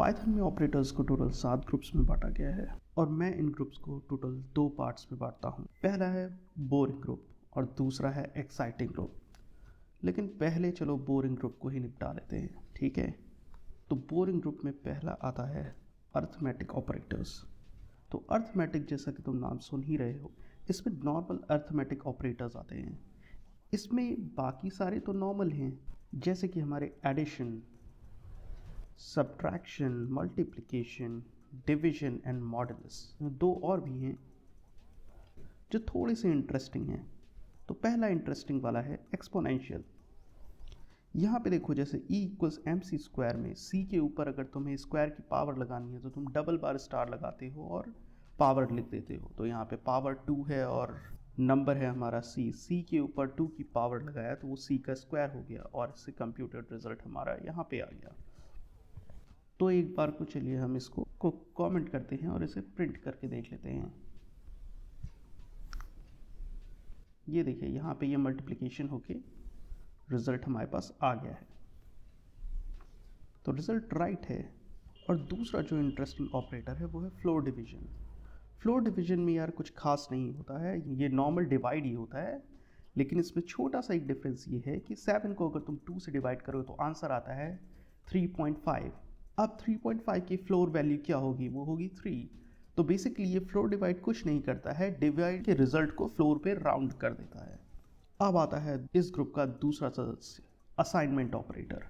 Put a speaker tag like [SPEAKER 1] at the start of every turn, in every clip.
[SPEAKER 1] Python में operators को total 7 groups में बांटा गया है और मैं इन ग्रुप्स को टोटल 2 पार्ट्स में बांटता हूँ। पहला है बोरिंग ग्रुप और दूसरा है एक्साइटिंग ग्रुप। लेकिन पहले चलो बोरिंग ग्रुप को ही निपटा लेते हैं, ठीक है। तो बोरिंग ग्रुप में पहला आता है अर्थमेटिक ऑपरेटर्स। तो अर्थमेटिक जैसा कि तुम नाम सुन ही रहे हो, इसमें नॉर्मल अर्थमेटिक ऑपरेटर्स आते हैं। इसमें बाकी सारे तो नॉर्मल हैं, जैसे कि हमारे addition, subtraction, multiplication, division and modulus. 2 और भी हैं जो थोड़े से इंटरेस्टिंग हैं। तो पहला इंटरेस्टिंग वाला है एक्सपोनेंशियल। यहाँ पे देखो, जैसे E इक्वल्स mc² में c के ऊपर अगर तुम्हें स्क्वायर की पावर लगानी है तो तुम डबल बार स्टार लगाते हो और पावर लिख देते हो। तो यहाँ पे पावर 2 है और नंबर है हमारा c के ऊपर 2 की पावर लगाया तो वो c का स्क्वायर हो गया और इससे कंप्यूटेड रिजल्ट हमारा यहाँ पे आ गया। तो एक बार को चलिए हम इसको कमेंट करते हैं और इसे प्रिंट करके देख लेते हैं। ये देखिए, यहाँ पे ये मल्टीप्लिकेशन होके रिजल्ट हमारे पास आ गया है। तो रिजल्ट राइट है। और दूसरा जो इंटरेस्टिंग ऑपरेटर है वो है फ्लोर डिवीजन। फ्लोर डिवीजन में यार कुछ खास नहीं होता है, ये नॉर्मल डिवाइड ही होता है। लेकिन इसमें छोटा सा एक डिफरेंस ये है कि 7 को अगर तुम 2 से डिवाइड करो तो आंसर आता है 3.5। अब 3.5 की फ्लोर वैल्यू क्या होगी? वो होगी 3। तो बेसिकली ये फ्लोर डिवाइड कुछ नहीं करता है, डिवाइड के रिजल्ट को फ्लोर पे राउंड कर देता है। अब आता है इस ग्रुप का दूसरा सदस्य, असाइनमेंट ऑपरेटर।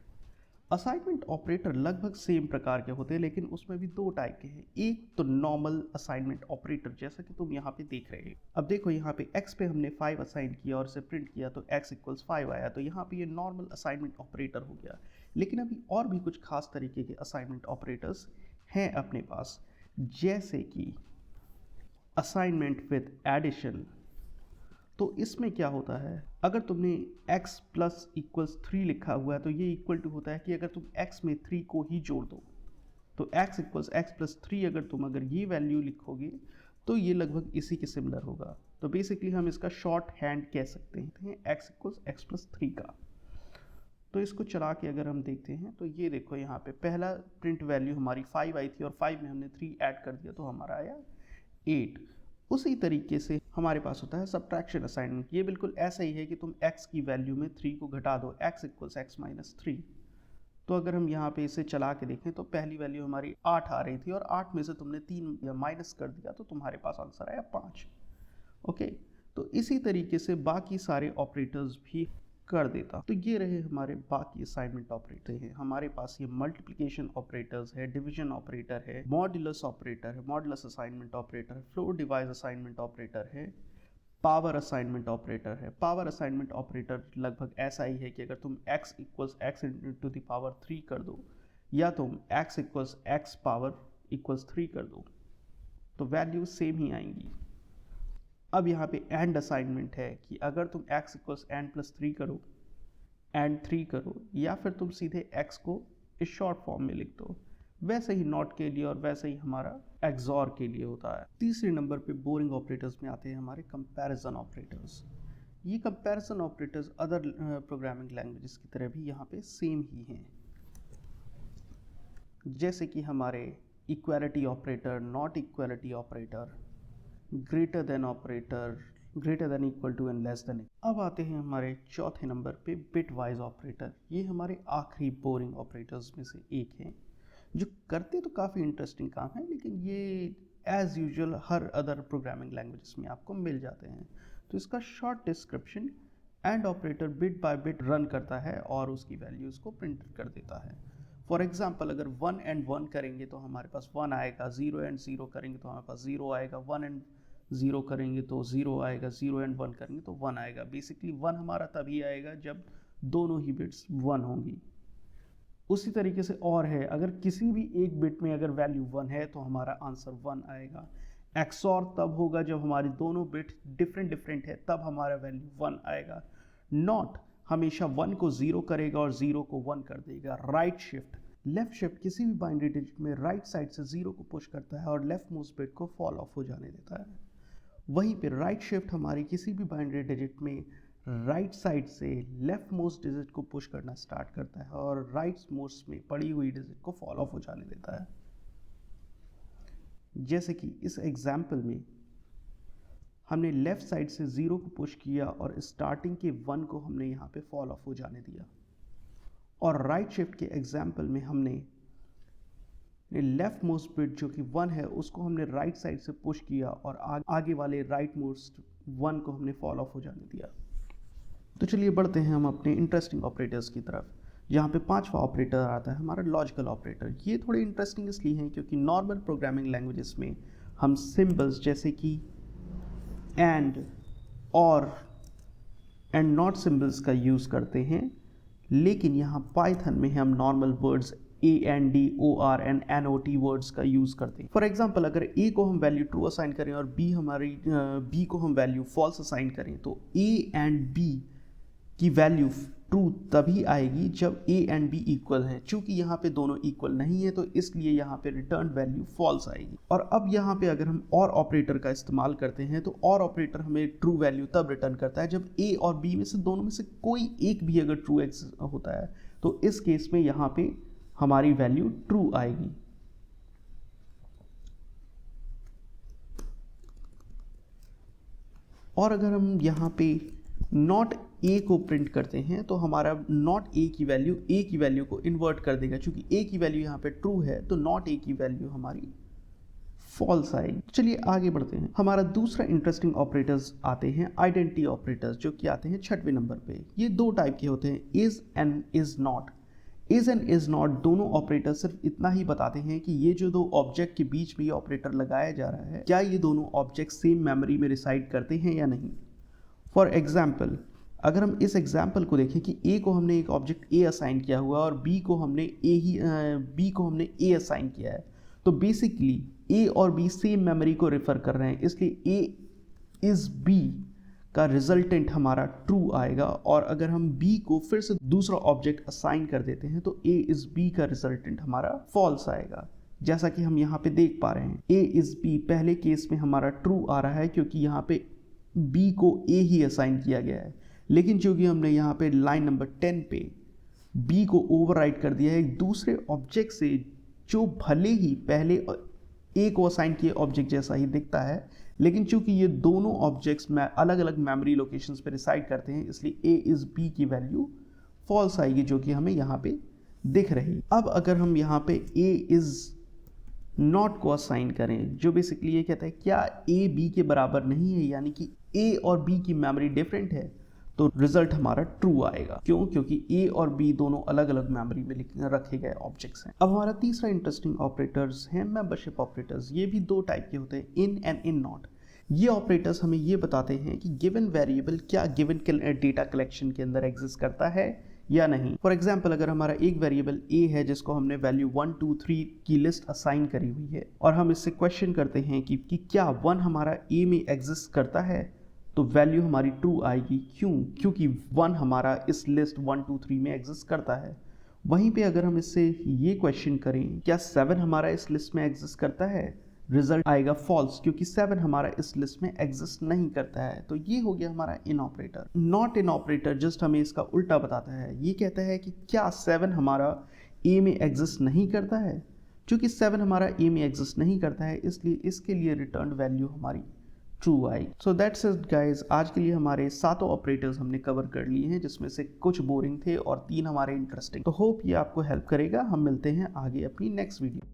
[SPEAKER 1] असाइनमेंट ऑपरेटर लगभग सेम प्रकार के होते हैं, लेकिन उसमें भी 2 टाइप के हैं। एक तो नॉर्मल असाइनमेंट ऑपरेटर, जैसा कि तुम यहाँ पे देख रहे हो। अब देखो, यहाँ पे x पे हमने 5 असाइन किया और इसे प्रिंट किया तो x इक्वल्स 5 आया। तो यहाँ पे ये नॉर्मल असाइनमेंट ऑपरेटर हो गया। लेकिन अभी और भी कुछ खास तरीके के असाइनमेंट ऑपरेटर्स हैं अपने पास, जैसे कि असाइनमेंट विद एडिशन। तो इसमें क्या होता है, अगर तुमने x प्लस इक्वल्स 3 लिखा हुआ है तो ये इक्वल टू होता है कि अगर तुम x में 3 को ही जोड़ दो तो x इक्वल्स x प्लस 3, अगर ये वैल्यू लिखोगे तो ये लगभग इसी के सिमिलर होगा। तो बेसिकली हम इसका शॉर्ट हैंड कह सकते हैं x इक्वल्स x प्लस 3 का। तो इसको चला के अगर हम देखते हैं तो ये देखो, यहाँ पे पहला प्रिंट वैल्यू हमारी 5 आई थी और 5 में हमने 3 ऐड कर दिया तो हमारा आया 8। उसी तरीके से हमारे पास होता है सब्ट्रैक्शन असाइनमेंट। ये बिल्कुल ऐसा ही है कि तुम x की वैल्यू में 3 को घटा दो, x इक्वल्स x माइनस 3। तो अगर हम यहाँ पे इसे चला के देखें तो पहली वैल्यू हमारी 8 आ रही थी और 8 में से तुमने 3 या माइनस कर दिया तो तुम्हारे पास आंसर आया 5। ओके, तो इसी तरीके से बाकी सारे ऑपरेटर्स भी कर देता। तो ये रहे हमारे बाकी असाइनमेंट ऑपरेटर हैं। हमारे पास ये मल्टीप्लिकेशन ऑपरेटर्स है, डिवीजन ऑपरेटर है, मॉड्यूलस ऑपरेटर है, मॉड्यूलस असाइनमेंट ऑपरेटर है, फ्लोर डिवाइस असाइनमेंट ऑपरेटर है, पावर असाइनमेंट ऑपरेटर है। पावर असाइनमेंट ऑपरेटर लगभग ऐसा ही है कि अगर तुम x equals x to the power 3 कर दो या तुम x equals x power equals 3 कर दो तो वैल्यू सेम ही आएंगी। अब यहाँ पे एंड असाइनमेंट है कि अगर तुम x इक्वल्स एंड प्लस 3 करो, एंड 3 करो, या फिर तुम सीधे x को इस शॉर्ट फॉर्म में लिख दो। वैसे ही नॉट के लिए और वैसे ही हमारा एक्सॉर के लिए होता है। तीसरे नंबर पे बोरिंग ऑपरेटर्स में आते हैं हमारे कंपैरिजन ऑपरेटर्स। ये comparison operators other programming languages की तरह भी यहाँ पे सेम ही हैं, जैसे कि हमारे equality operator, not equality operator, greater than operator, greater than equal to and less than. अब आते हैं हमारे चौथे नंबर पे बिट वाइज ऑपरेटर। ये हमारे आखिरी बोरिंग ऑपरेटर्स में से एक हैं, जो करते तो काफ़ी इंटरेस्टिंग काम है, लेकिन ये एज यूजुअल हर अदर प्रोग्रामिंग लैंग्वेजेस में आपको मिल जाते हैं। तो इसका short description, and operator bit by bit run करता है और उसकी वैल्यूज़ को प्रिंट कर देता है। फॉर एग्जाम्पल, अगर 1 एंड 1 करेंगे तो हमारे पास 1 आएगा, 0 एंड 0 करेंगे तो हमारे पास 0 आएगा, 1 एंड 0 करेंगे तो 0 आएगा, 0 एंड 1 करेंगे तो 1 आएगा। बेसिकली 1 हमारा तभी आएगा जब दोनों ही बिट्स 1 होंगी। उसी तरीके से और है, अगर किसी भी एक बिट में अगर वैल्यू 1 है तो हमारा आंसर 1 आएगा। एक्सॉर तब होगा जब हमारी दोनों बिट डिफरेंट है, तब हमारा वैल्यू 1 आएगा। नॉट हमेशा 1 को 0 करेगा और 0 को 1 कर देगा। राइट शिफ्ट, लेफ्ट शिफ्ट किसी भी बाइनरी डिजिट में राइट साइड से 0 को पुश करता है और लेफ्ट मोस्ट बिट को फॉल ऑफ हो जाने देता है। वहीं पे राइट शिफ्ट हमारी किसी भी बाइनरी डिजिट में राइट साइड से लेफ्ट मोस्ट डिजिट को पुश करना स्टार्ट करता है और राइट मोस्ट में पड़ी हुई डिजिट को फॉल ऑफ हो जाने देता है। जैसे कि इस एग्जाम्पल में हमने लेफ्ट साइड से 0 को पुश किया और स्टार्टिंग के 1 को हमने यहाँ पे फॉल ऑफ हो जाने दिया, और राइट शिफ्ट के एग्जाम्पल में हमने लेफ्ट मोस्ट बिट जो कि 1 है उसको हमने राइट साइड से पुश किया और आगे वाले राइट मोस्ट 1 को हमने फॉल ऑफ हो जाने दिया। तो चलिए बढ़ते हैं हम अपने इंटरेस्टिंग ऑपरेटर्स की तरफ, जहाँ पे पांचवा ऑपरेटर आता है हमारा लॉजिकल ऑपरेटर। ये थोड़े इंटरेस्टिंग इसलिए हैं क्योंकि नॉर्मल प्रोग्रामिंग लैंग्वेजेस में हम सिंबल्स जैसे कि एंड, और एंड नॉट सिंबल्स का यूज़ करते हैं, लेकिन यहाँ पाइथन में हम normal words AND, OR and NOT words का यूज़ करते हैं। फॉर एग्जांपल अगर A को हम वैल्यू ट्रू असाइन करें और B को हम वैल्यू फॉल्स असाइन करें तो A एंड B की वैल्यू ट्रू तभी आएगी जब A एंड B इक्वल हैं। चूंकि यहाँ पे दोनों इक्वल नहीं है तो इसलिए यहाँ पे रिटर्न वैल्यू फॉल्स आएगी। और अब यहाँ पे अगर हम और ऑपरेटर का इस्तेमाल करते हैं तो और ऑपरेटर हमें ट्रू वैल्यू तब रिटर्न करता है जब A और B में से दोनों में से कोई एक भी अगर ट्रू होता है, तो इस केस में यहाँ पे हमारी वैल्यू ट्रू आएगी। और अगर हम यहाँ पे नॉट ए को प्रिंट करते हैं तो हमारा नॉट ए की वैल्यू को इन्वर्ट कर देगा। चूंकि ए की वैल्यू यहाँ पे ट्रू है तो नॉट ए की वैल्यू हमारी फॉल्स आएगी। चलिए आगे बढ़ते हैं। हमारा दूसरा इंटरेस्टिंग ऑपरेटर्स आते हैं आइडेंटिटी ऑपरेटर्स, जो कि आते हैं 6वें नंबर पे। ये दो टाइप के होते हैं, is and is not. Is and is not दोनों ऑपरेटर सिर्फ इतना ही बताते हैं कि ये जो दो ऑब्जेक्ट के बीच में ये ऑपरेटर लगाया जा रहा है, क्या ये दोनों ऑब्जेक्ट सेम मेमोरी में रिसाइड करते हैं या नहीं। फॉर एग्जाम्पल अगर हम इस एग्जाम्पल को देखें कि ए को हमने एक ऑब्जेक्ट ए असाइन किया हुआ और बी को हमने ए असाइन किया है, तो बेसिकली ए और बी सेम मेमोरी को रेफर कर रहे हैं, इसलिए ए इज बी का रिजल्टेंट हमारा ट्रू आएगा। और अगर हम b को फिर से दूसरा ऑब्जेक्ट असाइन कर देते हैं तो a इज b का रिजल्टेंट हमारा फॉल्स आएगा। जैसा कि हम यहाँ पे देख पा रहे हैं a इज b पहले केस में हमारा ट्रू आ रहा है क्योंकि यहाँ पे b को a ही असाइन किया गया है, लेकिन चूंकि हमने यहाँ पे लाइन नंबर 10 पे b को ओवरराइट कर दिया है एक दूसरे ऑब्जेक्ट से जो भले ही पहले a को असाइन किए ऑब्जेक्ट जैसा ही दिखता है, लेकिन चूंकि ये दोनों ऑब्जेक्ट्स में अलग अलग मेमोरी लोकेशंस पे रिसाइड करते हैं, इसलिए a इज b की वैल्यू फॉल्स आएगी, जो कि हमें यहाँ पे दिख रही। अब अगर हम यहाँ पे a इज नॉट को असाइन करें, जो बेसिकली ये कहता है क्या a b के बराबर नहीं है, यानी कि a और b की मेमोरी डिफरेंट है, तो रिजल्ट हमारा ट्रू आएगा। क्यों? क्योंकि a और b दोनों अलग अलग मेमोरी में रखे गए ऑब्जेक्ट्स हैं। अब हमारा तीसरा इंटरेस्टिंग ऑपरेटर्स हैं मेंबरशिप ऑपरेटर्स। ये भी दो टाइप के होते हैं, इन एंड इन नॉट। ये ऑपरेटर्स हमें ये बताते हैं कि गिवन वेरिएबल क्या गिवन डेटा कलेक्शन के अंदर एग्जिस्ट करता है या नहीं। फॉर एग्जाम्पल अगर हमारा एक वेरिएबल a है जिसको हमने वैल्यू 1 2 3 की लिस्ट असाइन करी हुई है और हम इससे क्वेश्चन करते हैं कि क्या 1 हमारा a में एग्जिस्ट करता है, तो वैल्यू हमारी ट्रू आएगी। क्यों? क्योंकि 1 हमारा इस लिस्ट 1 2 3 में एग्जिस्ट करता है। वहीं पे अगर हम इससे ये क्वेश्चन करें क्या 7 हमारा इस लिस्ट में एग्जिस्ट करता है, रिजल्ट आएगा फॉल्स, क्योंकि 7 हमारा इस लिस्ट में एग्जिस्ट नहीं करता है। तो ये हो गया हमारा in operator. Not in operator just हमें इसका उल्टा बताता है। ये कहता है कि क्या 7 हमारा a में एग्जिस्ट नहीं करता है। चूंकि 7 हमारा a में एग्जिस्ट नहीं करता है, इसलिए इसके लिए रिटर्न वैल्यू हमारी true I. So that's it guys. आज के लिए हमारे 7 ऑपरेटर्स हमने कवर कर लिए हैं, जिसमें से कुछ बोरिंग थे और 3 हमारे इंटरेस्टिंग। तो होप ये आपको हेल्प करेगा। हम मिलते हैं आगे अपनी नेक्स्ट वीडियो।